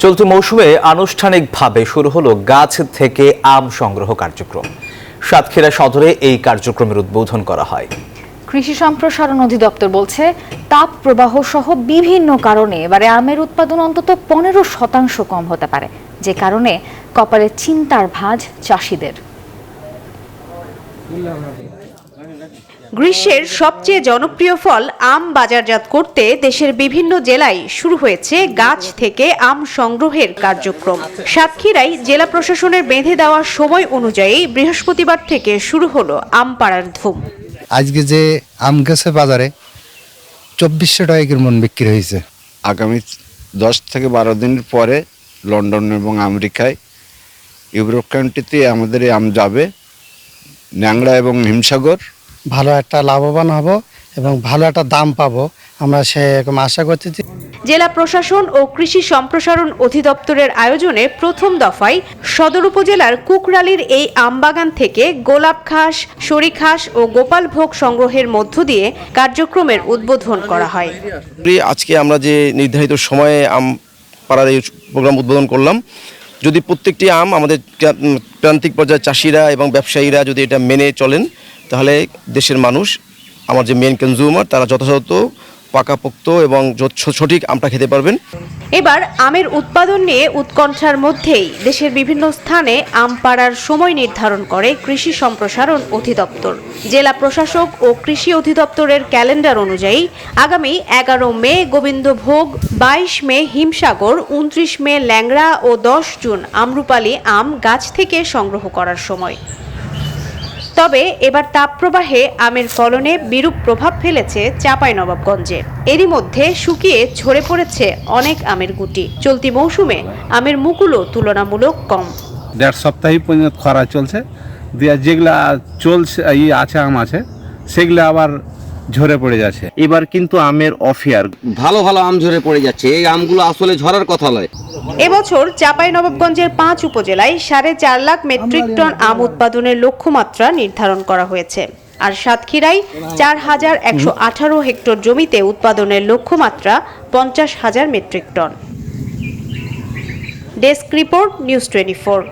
চলতি মৌসুমে আনুষ্ঠানিকভাবে শুরু হলো গাছ থেকে আম সংগ্রহ কার্যক্রম। সাতক্ষীরা সদরে এই কার্যক্রমের উদ্বোধন করা হয়। কৃষি সম্প্রসারণ অধিদপ্তর বলছে, তাপ প্রবাহ সহ বিভিন্ন কারণে এবারে আমের উৎপাদন অন্তত 15% কম হতে পারে, যে কারণে কপালে চিন্তার ভাঁজ চাষিদের। গ্রীষ্মের সবচেয়ে জনপ্রিয় ফল আম বাজারজাত করতে দেশের বিভিন্ন জেলায় শুরু হয়েছে গাছ থেকে আম সংগ্রহের কার্যক্রম। সাতক্ষীরায় জেলা প্রশাসনের বেঁধে দেওয়া সময় অনুযায়ী বৃহস্পতিবার থেকে শুরু হলো আম পাড়ার ধুম। আজকে যে আম গেছে বাজারে 2400 টাকা মন বিক্রি হয়েছে। আগামী 10 থেকে 12 দিনের পরে লন্ডন এবং আমেরিকায় ইউরোপ কান্ট্রিতে আমাদের এই আম যাবে। ন্যাংরা এবং হিমসাগর ভালো একটা লাভবান হব এবং ভালো একটা দাম পাবো, আমরা সেরকম আশা করতেছি। জেলা প্রশাসন ও কৃষি সম্প্রসারণ অধিদপ্তরের আয়োজনে প্রথম দফায় সদর উপজেলার কুকরালির এই আমবাগান থেকে গোলাপ ঘাস, সরিঘাস ও গোপাল ভোগ সংগ্রহের মধ্য দিয়ে কার্যক্রমের উদ্বোধন করা হয়। আজকে আমরা যে নির্ধারিত সময়ে আম পাড়ার এই প্রোগ্রাম উদ্বোধন করলাম, যদি প্রত্যেকটি আম আমাদের প্রান্তিক পর্যায়ের চাষিরা এবং ব্যবসায়ীরা যদি এটা মেনে চলেন, তাহলে দেশের মানুষ, আমার যে মেন কনজিউমার, তারা যথাযথ পাকাপোক্ত এবং সঠিক আমটা খেতে পারবেন। এবার আমের উৎপাদন নিয়ে উৎকণ্ঠার মধ্যেই দেশের বিভিন্ন স্থানে আম পাড়ার সময় নির্ধারণ করে কৃষি সম্প্রসারণ অধিদপ্তর। জেলা প্রশাসক ও কৃষি অধিদপ্তরের ক্যালেন্ডার অনুযায়ী আগামী 11 মে গোবিন্দভোগ, 22 মে হিমসাগর, 29 মে ল্যাংড়া ও 10 জুন আম্রপালি আম গাছ থেকে সংগ্রহ করার সময়। তবে এবার তাপপ্রবাহে আমের ফলনে বিরূপ প্রভাব ফেলেছে চাঁপাইনবাবগঞ্জে। এরই মধ্যে শুকিয়ে ঝরে পড়েছে অনেক আমের গুটি। চলতি মৌসুমে আমের মুকুলও তুলনামূলক কম। 1.5 সপ্তাহই পর্যন্ত খরা চলছে, যেগুলা চলছে আম আছে সেগুলো আবার ঝরে পড়ে যাচ্ছে। এবার কিন্তু আমের অফিয়ার, ভালো ভালো আম ঝরে পড়ে যাচ্ছে। এই আমগুলো আসলে ঝরার কথা নয়। এবছর চাঁপাইনবাবগঞ্জের 5 উপজেলায় 4.5 লাখ মেট্রিক টন আম উৎপাদনের লক্ষ্যমাত্রা নির্ধারণ করা হয়েছে। আর সাতক্ষীরায় 4118 হেক্টর জমিতে উৎপাদনের লক্ষ্যমাত্রা 50,000 metric ton. Desk report, news 24।